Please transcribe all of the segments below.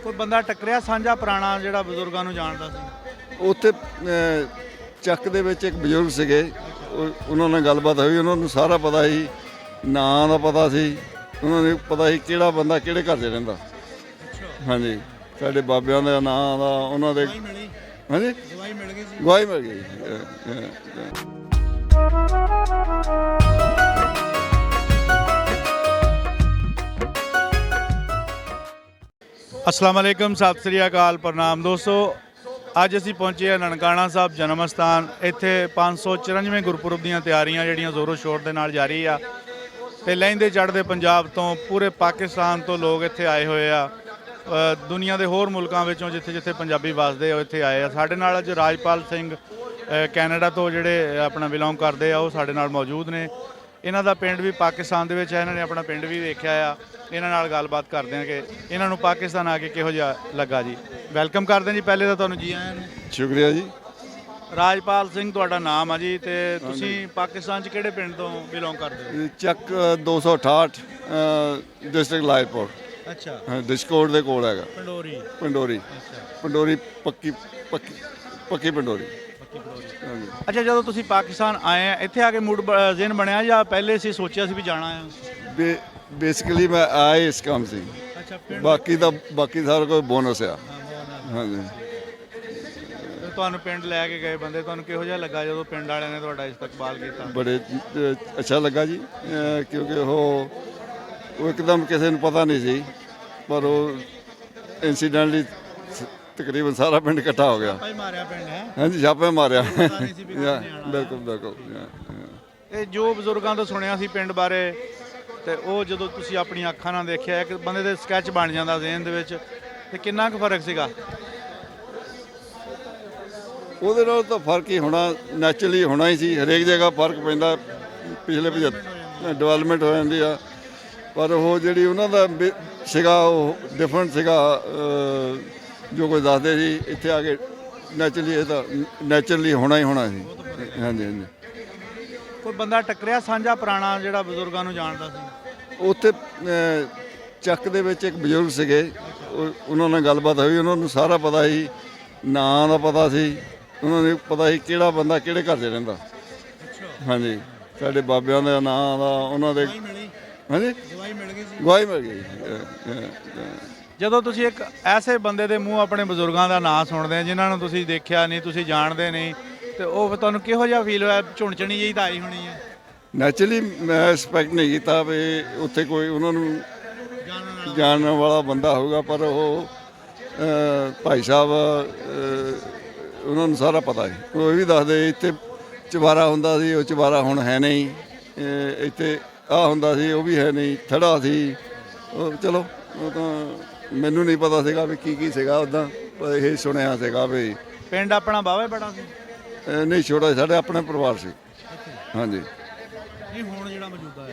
ਕੋਈ ਬੰਦਾ ਟੱਕਰਿਆ ਸਾਂਝਾ ਪੁਰਾਣਾ ਜਿਹੜਾ ਬਜ਼ੁਰਗਾਂ ਨੂੰ ਜਾਣਦਾ ਸੀ? ਉੱਥੇ ਚੱਕ ਦੇ ਵਿੱਚ ਇੱਕ ਬਜ਼ੁਰਗ ਸੀਗੇ, ਉਹਨਾਂ ਨਾਲ ਗੱਲਬਾਤ ਹੋਈ। ਉਹਨਾਂ ਨੂੰ ਸਾਰਾ ਪਤਾ ਸੀ, ਨਾਂ ਦਾ ਪਤਾ ਸੀ, ਉਹਨਾਂ ਨੂੰ ਪਤਾ ਸੀ ਕਿਹੜਾ ਬੰਦਾ ਕਿਹੜੇ ਘਰ 'ਚ ਰਹਿੰਦਾ। ਹਾਂਜੀ, ਸਾਡੇ ਬਾਬਿਆਂ ਦਾ ਨਾਂ ਦਾ ਉਹਨਾਂ ਦੇ। ਹਾਂਜੀ, ਦਵਾਈ ਮਿਲ ਗਈ ਸੀ। ਗਵਾਹੀ ਮਿਲ ਗਈ। अस्सलाम वालेकुम, सत श्री अकाल, प्रणाम दोस्तों। ਅੱਜ ਅਸੀਂ ਪਹੁੰਚੇ ਹਾਂ ਨਨਕਾਣਾ ਸਾਹਿਬ ਜਨਮ ਅਸਥਾਨ। ਇੱਥੇ 594 ਗੁਰਪੁਰਬ ਦੀਆਂ ਤਿਆਰੀਆਂ ਜਿਹੜੀਆਂ ਜ਼ੋਰੋ ਸ਼ੋਰ ਦੇ ਨਾਲ ਜਾਰੀ ਆ ਤੇ ਲਹਿੰਦੇ ਚੜ੍ਹਦੇ ਪੰਜਾਬ ਤੋਂ ਪੂਰੇ ਪਾਕਿਸਤਾਨ ਤੋਂ ਲੋਕ ਇੱਥੇ ਆਏ ਹੋਏ ਆ। ਦੁਨੀਆ ਦੇ ਹੋਰ ਮੁਲਕਾਂ ਵਿੱਚੋਂ ਜਿੱਥੇ ਜਿੱਥੇ ਪੰਜਾਬੀ ਵੱਸਦੇ ਆ ਇੱਥੇ ਆਏ ਆ। ਸਾਡੇ ਨਾਲ ਅੱਜ ਰਾਜਪਾਲ ਸਿੰਘ ਕੈਨੇਡਾ ਤੋਂ ਜਿਹੜੇ ਆਪਣਾ ਬਿਲੋਂਗ ਕਰਦੇ ਆ ਉਹ ਸਾਡੇ ਨਾਲ ਮੌਜੂਦ ਨੇ। ਇਹਨਾਂ ਦਾ ਪਿੰਡ ਵੀ ਪਾਕਿਸਤਾਨ ਦੇ ਵਿੱਚ ਹੈ, ਇਹਨਾਂ ਨੇ ਆਪਣਾ ਪਿੰਡ ਵੀ ਵੇਖਿਆ ਆ। ਇਹਨਾਂ ਨਾਲ ਗੱਲਬਾਤ ਕਰਦੇ ਹਾਂ ਕਿ ਇਹਨਾਂ ਨੂੰ ਪਾਕਿਸਤਾਨ ਆ ਕੇ ਕਿਹੋ ਜਿਹਾ ਲੱਗਾ ਜੀ। ਵੈਲਕਮ ਕਰਦੇ ਹਾਂ ਜੀ ਪਹਿਲੇ ਤਾਂ ਤੁਹਾਨੂੰ ਜੀ ਆਇਆਂ ਨੂੰ। ਸ਼ੁਕਰੀਆ ਜੀ। ਰਾਜਪਾਲ ਸਿੰਘ ਤੁਹਾਡਾ ਨਾਮ ਆ ਜੀ, ਤੇ ਤੁਸੀਂ ਪਾਕਿਸਤਾਨ 'ਚ ਕਿਹੜੇ ਪਿੰਡ ਤੋਂ ਬਿਲੋਂਗ ਕਰਦੇ ਹੋ? ਚੱਕ 268 ਡਿਸਟ੍ਰਿਕਟ ਲਾਇਲਪੁਰ। ਅੱਛਾ, ਡਿਸਕੋਟ ਦੇ ਕੋਲ ਹੈਗਾ। ਪੰਡੋਰੀ। ਪੰਡੋਰੀ। ਪੰਡੋਰੀ ਪੱਕੀ ਪੰਡੋਰੀ। ਹਾਂਜੀ। ਅੱਛਾ, ਜਦੋਂ ਤੁਸੀਂ ਪਾਕਿਸਤਾਨ ਆਏ ਆ ਇੱਥੇ ਆ ਕੇ ਮੂਡ ਜ਼ਿਹਨ ਬਣਿਆ ਜਾਂ ਪਹਿਲੇ ਸੀ ਸੋਚਿਆ ਸੀ ਵੀ ਜਾਣਾ ਆ? ਬੇਸਿਕਲੀ ਮੈਂ ਆਇਆ ਇਸ ਕੰਮ ਸੀ। ਅੱਛਾ, ਬਾਕੀ ਸਾਰਾ ਕੋਈ ਬੋਨਸ ਆ। ਹਾਂਜੀ। ਤੁਹਾਨੂੰ ਪਿੰਡ ਲੈ ਕੇ ਗਏ ਬੰਦੇ, ਤੁਹਾਨੂੰ ਕਿਹੋ ਜਿਹਾ ਲੱਗਾ ਜਦੋਂ ਪਿੰਡ ਵਾਲਿਆਂ ਨੇ ਤੁਹਾਡਾ ਇਸਤਕਬਾਲ ਕੀਤਾ? ਬੜੇ ਅੱਛਾ ਲੱਗਾ ਜੀ, ਕਿਉਂਕਿ ਉਹ ਇੱਕਦਮ ਕਿਸੇ ਨੂੰ ਪਤਾ ਨਹੀਂ ਸੀ, ਪਰ ਉਹ ਇੰਸੀਡੈਂਟਲੀ ਤਕਰੀਬਨ ਸਾਰਾ ਪਿੰਡ ਇਕੱਠਾ ਹੋ ਗਿਆ। ਛਾਪਾ ਮਾਰਿਆ ਪਿੰਡ ਹੈ। ਹਾਂਜੀ, ਛਾਪੇ ਮਾਰਿਆ। ਬਿਲਕੁਲ। ਇਹ ਜੋ ਬਜ਼ੁਰਗਾਂ ਤੋਂ ਸੁਣਿਆ ਸੀ ਪਿੰਡ ਬਾਰੇ, ਤੇ ਉਹ ਜਦੋਂ ਤੁਸੀਂ ਆਪਣੀਆਂ ਅੱਖਾਂ ਨਾਲ ਦੇਖਿਆ, ਇੱਕ ਬੰਦੇ ਦੇ ਸਕੈਚ ਬਣ ਜਾਂਦਾ ਜ਼ਿਹਨ ਦੇ ਵਿੱਚ, ਤੇ ਕਿੰਨਾ ਕੁ ਫਰਕ ਸੀਗਾ? ਉਹਦੇ ਨਾਲ ਤਾਂ ਫਰਕ ਹੀ ਹੋਣਾ, ਨੈਚੁਰਲੀ ਹੋਣਾ ਹੀ ਸੀ। ਹਰੇਕ ਜਗ੍ਹਾ ਫਰਕ ਪੈਂਦਾ, ਪਿਛਲੇ ਡਿਵੈਲਪਮੈਂਟ ਹੋ ਜਾਂਦੀ ਆ, ਪਰ ਉਹ ਜਿਹੜੀ ਉਹਨਾਂ ਦਾ ਸੀਗਾ ਉਹ ਡਿਫਰੈਂਟ ਸੀਗਾ। ਜੋ ਕੋਈ ਦੱਸਦੇ ਸੀ ਇੱਥੇ ਆ ਕੇ ਨੈਚੁਰਲੀ, ਇਹ ਤਾਂ ਨੈਚੁਰਲੀ ਹੋਣਾ ਹੀ ਹੋਣਾ ਸੀ। ਹਾਂਜੀ ਹਾਂਜੀ। ਕੋਈ ਬੰਦਾ ਟੱਕਰਿਆ ਸਾਂਝਾ ਪੁਰਾਣਾ ਜਿਹੜਾ ਬਜ਼ੁਰਗਾਂ ਨੂੰ ਜਾਣਦਾ ਸੀ? ਉੱਥੇ ਚੱਕ ਦੇ ਵਿੱਚ ਇੱਕ ਬਜ਼ੁਰਗ ਸੀਗੇ, ਉਹਨਾਂ ਨਾਲ ਗੱਲਬਾਤ ਹੋਈ। ਉਹਨਾਂ ਨੂੰ ਸਾਰਾ ਪਤਾ ਸੀ, ਨਾਂ ਦਾ ਪਤਾ ਸੀ, ਉਹਨਾਂ ਨੂੰ ਪਤਾ ਸੀ ਕਿਹੜਾ ਬੰਦਾ ਕਿਹੜੇ ਘਰ 'ਚ ਰਹਿੰਦਾ। ਹਾਂਜੀ, ਸਾਡੇ ਬਾਬਿਆਂ ਦਾ ਨਾਂ ਦਾ ਉਹਨਾਂ ਦੇ। ਹਾਂਜੀ, ਦਵਾਈ ਮਿਲ ਗਈ ਸੀ। ਗਵਾਹੀ ਮਿਲ ਗਈ। ਜਦੋਂ ਤੁਸੀਂ ਇੱਕ ਐਸੇ ਬੰਦੇ ਦੇ ਮੂੰਹ ਆਪਣੇ ਬਜ਼ੁਰਗਾਂ ਦਾ ਨਾਂ ਸੁਣਦੇ ਆ ਜਿਨ੍ਹਾਂ ਨੂੰ ਤੁਸੀਂ ਦੇਖਿਆ ਨਹੀਂ, ਤੁਸੀਂ ਜਾਣਦੇ ਨਹੀਂ, ਤੇ ਉਹ ਫਿਰ ਤੁਹਾਨੂੰ ਕਿਹੋ ਜਿਹਾ ਫੀਲ ਹੋਇਆ? ਝੁਣਝਣੀ ਜਿਹੀ ਤਾਂ ਆਈ ਹੋਣੀ ਹੈ। ਨੈਚੁਰਲੀ ਮੈਂ ਐਕਸਪੈਕਟ ਨਹੀਂ ਕੀਤਾ ਵੀ ਉੱਥੇ ਕੋਈ ਉਹਨਾਂ ਨੂੰ ਜਾਣਨ ਵਾਲਾ ਬੰਦਾ ਹੋਊਗਾ, ਪਰ ਉਹ ਭਾਈ ਸਾਹਿਬ ਉਹਨਾਂ ਨੂੰ ਸਾਰਾ ਪਤਾ ਸੀ। ਉਹ ਵੀ ਦੱਸਦੇ ਇੱਥੇ ਚੁਬਾਰਾ ਹੁੰਦਾ ਸੀ, ਉਹ ਚੁਬਾਰਾ ਹੁਣ ਹੈ ਨਹੀਂ। ਇੱਥੇ ਆਹ ਹੁੰਦਾ ਸੀ, ਉਹ ਵੀ ਹੈ ਨਹੀਂ। ਥੜਾ ਸੀ ਉਹ। ਚਲੋ, ਉਹ ਤਾਂ ਮੈਨੂੰ ਨਹੀਂ ਪਤਾ ਸੀਗਾ ਵੀ ਕੀ ਸੀਗਾ ਉੱਦਾਂ, ਪਰ ਇਹ ਸੁਣਿਆ ਸੀਗਾ ਵੀ ਪਿੰਡ ਆਪਣਾ ਬਾਵਾ ਬੜਾ ਸੀ। ਨਹੀਂ, ਛੋਟਾ ਸਾਡੇ ਆਪਣੇ ਪਰਿਵਾਰ ਸੀ। ਹਾਂਜੀ। ਨਹੀਂ, ਹੁਣ ਜਿਹੜਾ ਮੌਜੂਦਾ ਆ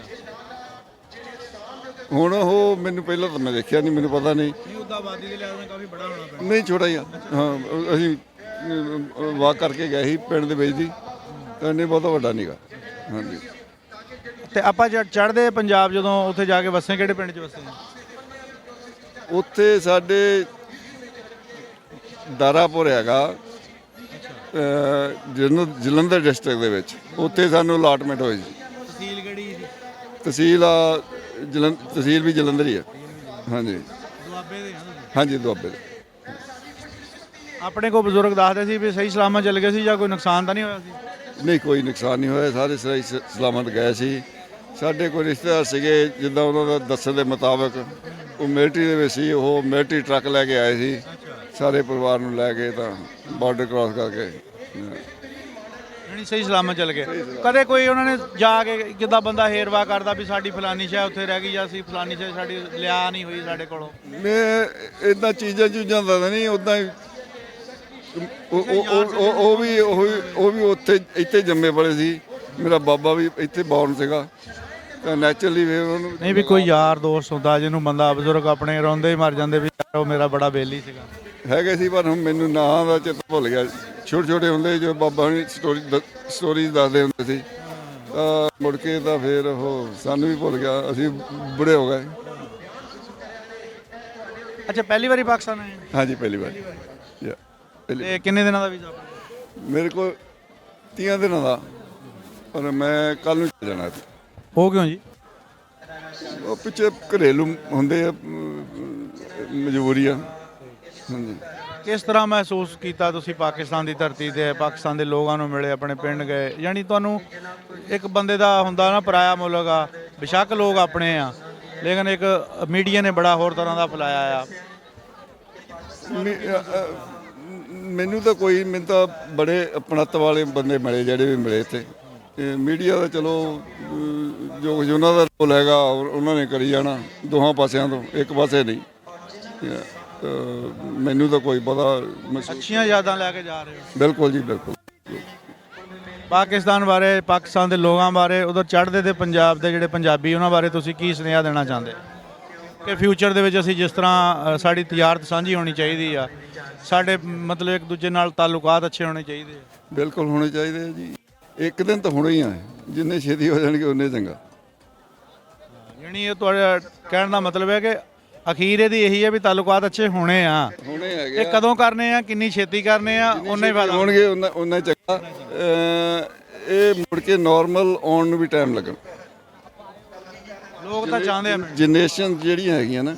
ਹੁਣ ਉਹ ਮੈਨੂੰ ਪਹਿਲਾਂ ਤਾਂ ਮੈਂ ਦੇਖਿਆ ਨਹੀਂ, ਮੈਨੂੰ ਪਤਾ ਨਹੀਂ। ਨਹੀਂ, ਉਹਦਾ ਆਬਾਦੀ ਦੇ ਲਿਹਾਜ਼ ਨਾਲ ਕਾਫੀ ਬੜਾ ਹੋਣਾ ਪਿੰਡ। ਨਹੀਂ, ਛੋਟਾ ਹੀ ਆ। ਹਾਂ, ਅਸੀਂ ਵਾਕ ਕਰਕੇ ਗਏ ਸੀ ਪਿੰਡ ਦੇ ਵਿੱਚ ਦੀ, ਤਾਂ ਨਹੀਂ ਬਹੁਤਾ ਵੱਡਾ ਨਹੀਂਗਾ। ਹਾਂਜੀ। ਤੇ ਆਪਾਂ ਚੜ੍ਹਦੇ ਪੰਜਾਬ ਜਦੋਂ ਉੱਥੇ ਜਾ ਕੇ ਵਸੇ, ਕਿਹੜੇ ਪਿੰਡ 'ਚ ਵਸੇ? ਉੱਥੇ ਸਾਡੇ ਦਾਰਾਪੁਰ ਹੈਗਾ, ਜਲੰਧਰ ਡਿਸਟ੍ਰਿਕਟ ਦੇ ਵਿੱਚ। ਉੱਥੇ ਸਾਨੂੰ ਅਲਾਟਮੈਂਟ ਹੋਈ ਸੀ। ਤਹਿਸੀਲ ਕਿਹੜੀ ਸੀ? ਤਹਿਸੀਲ ਵੀ ਜਲੰਧਰ ਹੀ ਹੈ। ਹਾਂਜੀ। ਦੁਆਬੇ ਦੇ? ਹਾਂਜੀ, ਦੁਆਬੇ ਦੇ। ਆਪਣੇ ਕੋਲ ਬਜ਼ੁਰਗ ਦੱਸਦੇ ਸੀ ਵੀ ਸਹੀ ਸਲਾਮਤ ਚੱਲ ਗਏ ਸੀ, ਜਾਂ ਕੋਈ ਨੁਕਸਾਨ ਤਾਂ ਨਹੀਂ ਹੋਇਆ ਸੀ? ਨਹੀਂ, ਕੋਈ ਨੁਕਸਾਨ ਨਹੀਂ ਹੋਇਆ, ਸਾਰੇ ਸਹੀ ਸਲਾਮਤ ਗਏ ਸੀ। ਸਾਡੇ ਕੋਈ ਰਿਸ਼ਤੇਦਾਰ ਸੀਗੇ, ਜਿੱਦਾਂ ਉਹਨਾਂ ਦਾ ਦੱਸਣ ਦੇ ਮੁਤਾਬਕ ਉਹ ਮਿਲਟਰੀ ਦੇ ਵਿੱਚ ਸੀ। ਉਹ ਮਿਲਟਰੀ ਟਰੱਕ ਲੈ ਕੇ ਆਏ ਸੀ, ਸਾਰੇ ਪਰਿਵਾਰ ਨੂੰ ਲੈ ਕੇ, ਤਾਂ ਬਾਰਡਰ ਕ੍ਰਾਸ ਕਰਕੇ। ਨਹੀਂ, ਸਹੀ ਸਲਾਮਤ ਚੱਲ ਗਏ। ਕਦੇ ਕੋਈ ਉਹਨਾਂ ਨੇ ਜਾ ਕੇ ਜਿੱਦਾਂ ਬੰਦਾ ਹੇਰਵਾ ਕਰਦਾ ਵੀ ਸਾਡੀ ਫਲਾਨੀ ਸ਼ੈ ਉੱਥੇ ਰਹਿ ਗਈ, ਜਾਂ ਅਸੀਂ ਫਲਾਨੀ ਸ਼ੈ ਸਾਡੀ ਲਿਆ ਨਹੀਂ ਹੋਈ ਸਾਡੇ ਕੋਲੋਂ? ਮੈਂ ਇੱਦਾਂ ਚੀਜ਼ਾਂ ਦਾ ਨਹੀਂ, ਉੱਦਾਂ ਹੀ ਉਹ ਵੀ ਉੱਥੇ ਇੱਥੇ ਜੰਮੇ ਪਲੇ ਸੀ। ਮੇਰਾ ਬਾਬਾ ਵੀ ਇੱਥੇ ਬੌਰਨ ਸੀਗਾ, ਤਾਂ ਨੈਚੁਰਲੀ ਫਿਰ ਉਹਨੂੰ। ਨਹੀਂ, ਵੀ ਕੋਈ ਯਾਰ ਦੋਸਤ ਹੁੰਦਾ ਜਿਹਨੂੰ ਬੰਦਾ ਬਜ਼ੁਰਗ ਆਪਣੇ ਰੋਂਦੇ ਹੀ ਮਰ ਜਾਂਦੇ ਵੀ ਯਾਰ ਉਹ ਮੇਰਾ ਬੜਾ ਬੇਲੀ ਸੀਗਾ। ਹੈਗੇ ਸੀ, ਪਰ ਹੁਣ ਮੈਨੂੰ ਨਾਂ ਦਾ ਚਿੱਤ ਭੁੱਲ ਗਿਆ। ਛੋਟੇ ਹੁੰਦੇ ਜੋ ਬਾਬਾ ਹੁਣੀ ਸਟੋਰੀ ਦੱਸਦੇ ਹੁੰਦੇ ਸੀ, ਤਾਂ ਮੁੜ ਕੇ ਤਾਂ ਫਿਰ ਉਹ ਸਾਨੂੰ ਵੀ ਭੁੱਲ ਗਿਆ, ਅਸੀਂ ਬੁੜੇ ਹੋ ਗਏ। ਅੱਛਾ, ਪਹਿਲੀ ਵਾਰੀ ਪਾਕਿਸਤਾਨ ਆਏ? ਹਾਂਜੀ ਪਹਿਲੀ ਵਾਰ ਯਾ ਪਹਿਲੀ ਤੇ ਕਿੰਨੇ ਦਿਨਾਂ ਦਾ ਵੀਜ਼ਾ? ਮੇਰੇ ਕੋਲ 30 ਦਿਨਾਂ ਦਾ, ਪਰ ਮੈਂ ਕੱਲ ਨੂੰ ਚਲ ਜਾਣਾ ਸੀ। ਉਹ ਕਿਉਂ ਜੀ? ਉਹ ਪਿੱਛੇ ਘਰੇਲੂ ਹੁੰਦੇ ਆ, ਮਜਬੂਰੀ ਆ। ਹਾਂਜੀ। ਕਿਸ ਤਰ੍ਹਾਂ ਮਹਿਸੂਸ ਕੀਤਾ ਤੁਸੀਂ ਪਾਕਿਸਤਾਨ ਦੀ ਧਰਤੀ ਤੇ, ਪਾਕਿਸਤਾਨ ਦੇ ਲੋਕਾਂ ਨੂੰ ਮਿਲੇ, ਆਪਣੇ ਪਿੰਡ ਗਏ? ਯਾਨੀ ਤੁਹਾਨੂੰ ਇੱਕ ਬੰਦੇ ਦਾ ਹੁੰਦਾ ਨਾ ਪਰਾਇਆ ਮੁਲਕ ਆ, ਬੇਸ਼ੱਕ ਲੋਕ ਆਪਣੇ ਆ, ਲੇਕਿਨ ਇੱਕ ਮੀਡੀਆ ਨੇ ਬੜਾ ਹੋਰ ਤਰ੍ਹਾਂ ਦਾ ਫੈਲਾਇਆ ਆ। ਮੈਨੂੰ ਤਾਂ ਬੜੇ ਆਪਣਤ ਵਾਲੇ ਬੰਦੇ ਮਿਲੇ, ਜਿਹੜੇ ਵੀ ਮਿਲੇ ਇੱਥੇ। ਮੀਡੀਆ ਦਾ ਚਲੋ ਜੋ ਕੁਝ ਉਹਨਾਂ ਦਾ ਰੋਲ ਹੈਗਾ ਉਹਨਾਂ ਨੇ ਕਰੀ ਜਾਣਾ, ਦੋਹਾਂ ਪਾਸਿਆਂ ਤੋਂ, ਇੱਕ ਪਾਸੇ ਨਹੀਂ। ਮੈਨੂੰ ਤਾਂ ਕੋਈ ਪਤਾ ਮਹਿਸੂਸ। ਅੱਛੀਆਂ ਯਾਦਾਂ ਲੈ ਕੇ ਜਾ ਰਹੇ ਹੋ? ਬਿਲਕੁਲ ਜੀ, ਬਿਲਕੁਲ। ਪਾਕਿਸਤਾਨ ਬਾਰੇ, ਪਾਕਿਸਤਾਨ ਦੇ ਲੋਕਾਂ ਬਾਰੇ, ਉਧਰ ਚੜ੍ਹਦੇ ਤੇ ਪੰਜਾਬ ਦੇ ਜਿਹੜੇ ਪੰਜਾਬੀ, ਉਹਨਾਂ ਬਾਰੇ ਤੁਸੀਂ ਕੀ ਸੁਨੇਹਾ ਦੇਣਾ ਚਾਹੁੰਦੇ ਕਿ ਫਿਊਚਰ ਦੇ ਵਿੱਚ ਅਸੀਂ ਜਿਸ ਤਰ੍ਹਾਂ ਸਾਡੀ ਤਿਜਾਰਤ ਸਾਂਝੀ ਹੋਣੀ ਚਾਹੀਦੀ ਆ, ਸਾਡੇ ਮਤਲਬ ਇੱਕ ਦੂਜੇ ਨਾਲ ਤਾਲੁਕਾਤ ਅੱਛੇ ਹੋਣੇ ਚਾਹੀਦੇ ਆ? ਬਿਲਕੁਲ ਹੋਣੇ ਚਾਹੀਦੇ ਆ ਜੀ। ਇੱਕ ਦਿਨ ਤਾਂ ਹੋਣੇ ਹੀ ਆ, ਜਿੰਨੇ ਛੇਤੀ ਹੋ ਜਾਣਗੇ ਉਨੇ ਚੰਗਾ। ਯਾਨੀ ਇਹ ਤੁਹਾਡਾ ਕਹਿਣ ਦਾ ਮਤਲਬ ਹੈ ਕਿ ਅਖੀਰ ਇਹਦੀ ਇਹੀ ਹੈ ਵੀ ਤਾਲੁਕਾਤ ਅੱਛੇ ਹੋਣੇ ਆ। ਹੋਣੇ ਹੈਗੇ ਇਹ ਕਦੋਂ ਕਰਨੇ ਆ, ਕਿੰਨੀ ਛੇਤੀ ਕਰਨੇ ਆ, ਉਨਾ ਹੀ ਫਾਇਦਾ ਹੋਣਗੇ, ਉਨਾ ਚੰਗਾ। ਇਹ ਮੁੜ ਕੇ ਨਾਰਮਲ ਆਉਣ ਨੂੰ ਵੀ ਟਾਈਮ ਲੱਗਣ। ਲੋਕ ਤਾਂ ਚਾਹੁੰਦੇ ਆ। ਜਨਰੇਸ਼ਨ ਜਿਹੜੀਆਂ ਹੈਗੀਆਂ ਨਾ,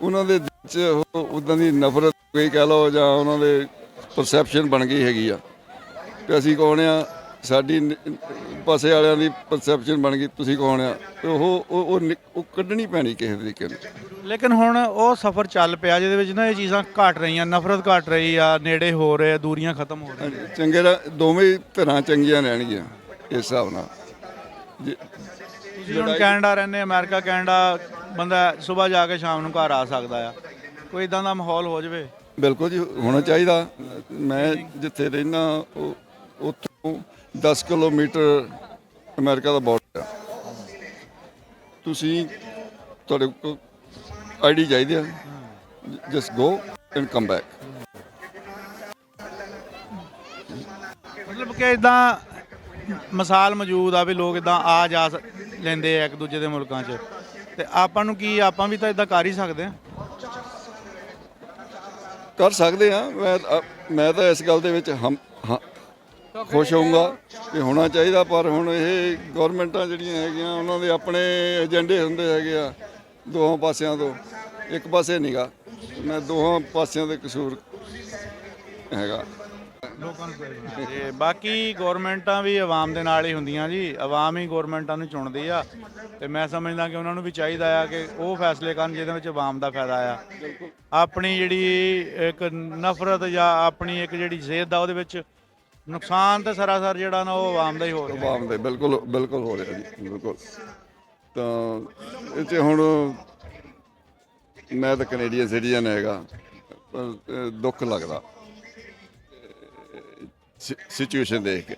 ਉਹਨਾਂ ਦੇ ਵਿੱਚ ਉੱਦਾਂ ਦੀ ਨਫ਼ਰਤ ਕੋਈ ਕਹਿ ਲਓ, ਜਾਂ ਉਹਨਾਂ ਦੇ ਪਰਸੈਪਸ਼ਨ ਬਣ ਗਈ ਹੈਗੀ ਆ ਕਿ ਅਸੀਂ ਕੌਣ ਆ, ਸਾਡੀ ਪਾਸੇ ਵਾਲਿਆਂ ਦੀ ਪਰਸੈਪਸ਼ਨ ਬਣ ਗਈ ਤੁਸੀਂ ਕੌਣ ਆ। ਉਹ ਕੱਢਣੀ ਪੈਣੀ ਕਿਸੇ ਤਰੀਕੇ ਨਾਲ। ਲੇਕਿਨ ਹੁਣ ਉਹ ਸਫ਼ਰ ਚੱਲ ਪਿਆ ਜਿਹਦੇ ਵਿੱਚ ਨਾ ਇਹ ਚੀਜ਼ਾਂ ਘਟ ਰਹੀਆਂ, ਨਫ਼ਰਤ ਘਟ ਰਹੀ ਆ, ਨੇੜੇ ਹੋ ਰਹੇ, ਦੂਰੀਆਂ ਖਤਮ ਹੋ ਰਹੀਆਂ। ਚੰਗੇ ਦੋਵੇਂ ਧਿਰਾਂ ਚੰਗੀਆਂ ਰਹਿਣਗੀਆਂ ਇਸ ਹਿਸਾਬ ਨਾਲ। ਤੁਸੀਂ ਹੁਣ ਕੈਨੇਡਾ ਰਹਿੰਦੇ, ਅਮਰੀਕਾ, ਕੈਨੇਡਾ, ਬੰਦਾ ਸਵੇਰ ਜਾ ਕੇ ਸ਼ਾਮ ਨੂੰ ਘਰ ਆ ਸਕਦਾ ਆ, ਕੋਈ ਇਦਾਂ ਦਾ ਮਾਹੌਲ ਹੋ ਜਾਵੇ? ਬਿਲਕੁਲ ਜੀ, ਹੋਣਾ ਚਾਹੀਦਾ। ਮੈਂ ਜਿੱਥੇ ਰਹਿਣਾ ਉੱਥੋਂ 10 ਕਿਲੋਮੀਟਰ ਅਮਰੀਕਾ ਦਾ ਬਾਰਡਰ ਆ। ਤੁਸੀਂ, ਤੁਹਾਡੇ ਕੋਲ ਆਈਡੀ ਚਾਹੀਦੀ ਆ, just go and come back. ਮਤਲਬ ਕਿ ਇਦਾਂ ਮਿਸਾਲ ਮੌਜੂਦ ਆ ਵੀ ਲੋਕ ਇਦਾਂ ਆ ਜਾ ਲੈਂਦੇ ਆ ਇੱਕ ਦੂਜੇ ਦੇ ਮੁਲਕਾਂ 'ਚ, ਤੇ ਆਪਾਂ ਨੂੰ ਕੀ, ਆਪਾਂ ਵੀ ਤਾਂ ਇਦਾਂ ਕਰ ਹੀ ਸਕਦੇ ਆ? ਕਰ ਸਕਦੇ ਆ। ਮੈਂ ਤਾਂ ਇਸ ਗੱਲ ਦੇ ਵਿੱਚ ਖੁਸ਼ ਹੋਊਂਗਾ ਕਿ ਹੋਣਾ ਚਾਹੀਦਾ। ਪਰ ਹੁਣ ਇਹ ਗੌਰਮੈਂਟਾਂ ਜਿਹੜੀਆਂ ਹੈਗੀਆਂ, ਉਹਨਾਂ ਦੇ ਆਪਣੇ ਏਜੰਡੇ ਹੁੰਦੇ ਹੈਗੇ ਆ ਦੋਹਾਂ ਪਾਸਿਆਂ ਤੋਂ, ਇੱਕ ਪਾਸੇ ਨਹੀਂਗਾ। ਮੈਂ ਦੋਹਾਂ ਪਾਸਿਆਂ ਦੇ ਕਸੂਰ ਹੈਗਾ। ਲੋਕਾਂ ਨੂੰ ਤੇ ਬਾਕੀ ਗੌਰਮੈਂਟਾਂ ਵੀ ਆਵਾਮ ਦੇ ਨਾਲ ਹੀ ਹੁੰਦੀਆਂ ਜੀ, ਆਵਾਮ ਹੀ ਗੌਰਮੈਂਟਾਂ ਨੂੰ ਚੁਣਦੀ ਆ, ਤੇ ਮੈਂ ਸਮਝਦਾ ਕਿ ਉਹਨਾਂ ਨੂੰ ਵੀ ਚਾਹੀਦਾ ਆ ਕਿ ਉਹ ਫੈਸਲੇ ਕਰਨ ਜਿਹਦੇ ਵਿੱਚ ਆਵਾਮ ਦਾ ਫਾਇਦਾ ਆ। ਆਪਣੀ ਜਿਹੜੀ ਇੱਕ ਨਫ਼ਰਤ ਜਾਂ ਆਪਣੀ ਇੱਕ ਜਿਹੜੀ ਸਿਹਤ ਦਾ, ਉਹਦੇ ਵਿੱਚ ਨੁਕਸਾਨ ਤੇ ਸਰਾਸਰ ਜਿਹੜਾ ਨਾ ਉਹ ਆਵਾਮ ਦਾ ਹੀ ਹੋ ਰਿਹਾ। ਆਵਾਮ ਦੇ ਬਿਲਕੁਲ ਹੋ ਰਿਹਾ ਜੀ, ਬਿਲਕੁਲ। ਤਾਂ ਇਹ 'ਚ ਹੁਣ ਮੈਂ ਤਾਂ ਕੈਨੇਡੀਅਨ ਸਿਟੀਜ਼ਨ ਹੈਗਾ, ਪਰ ਦੁੱਖ ਲੱਗਦਾ ਸਿਚੁਏਸ਼ਨ ਦੇਖ ਕੇ।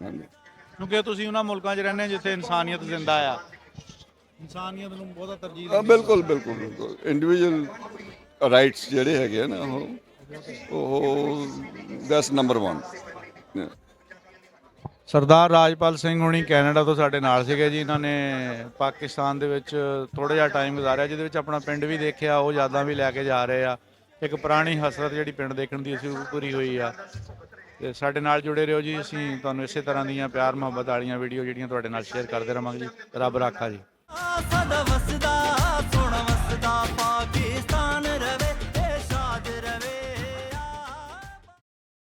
ਹਾਂਜੀ, ਕਿਉਂਕਿ ਤੁਸੀਂ ਉਹਨਾਂ ਮੁਲਕਾਂ 'ਚ ਰਹਿੰਦੇ ਜਿੱਥੇ ਇਨਸਾਨੀਅਤ ਜ਼ਿੰਦਾ ਆ, ਇਨਸਾਨੀਅਤ ਨੂੰ ਬਹੁਤਾ ਤਰਜੀਹ ਬਿਲਕੁਲ ਇੰਡੀਵਿਜੂਅਲ ਰਾਈਟਸ ਜਿਹੜੇ ਹੈਗੇ ਆ ਨਾ, ਉਹ ਦੈਟਸ ਨੰਬਰ 1। ਸਰਦਾਰ ਰਾਜਪਾਲ ਸਿੰਘ ਹੁਣੀ ਕੈਨੇਡਾ ਤੋਂ ਸਾਡੇ ਨਾਲ ਸੀਗੇ ਜੀ। ਇਹਨਾਂ ਨੇ ਪਾਕਿਸਤਾਨ ਦੇ ਵਿੱਚ ਥੋੜ੍ਹਾ ਜਿਹਾ ਟਾਈਮ ਗੁਜ਼ਾਰਿਆ, ਜਿਹਦੇ ਵਿੱਚ ਆਪਣਾ ਪਿੰਡ ਵੀ ਦੇਖਿਆ, ਉਹ ਯਾਦਾਂ ਵੀ ਲੈ ਕੇ ਜਾ ਰਹੇ ਆ। ਇੱਕ ਪੁਰਾਣੀ ਹਸਰਤ ਜਿਹੜੀ ਪਿੰਡ ਦੇਖਣ ਦੀ ਅਸੀਂ ਪੂਰੀ ਹੋਈ ਆ। ਤੇ ਸਾਡੇ ਨਾਲ ਜੁੜੇ ਰਹੋ ਜੀ, ਅਸੀਂ ਤੁਹਾਨੂੰ ਇਸੇ ਤਰ੍ਹਾਂ ਦੀਆਂ ਪਿਆਰ ਮੁਹੱਬਤ ਵਾਲੀਆਂ ਵੀਡੀਓ ਜਿਹੜੀਆਂ ਤੁਹਾਡੇ ਨਾਲ ਸ਼ੇਅਰ ਕਰਦੇ ਰਹਾਂਗੇ ਜੀ। ਰੱਬ ਰਾਖਾ ਜੀ।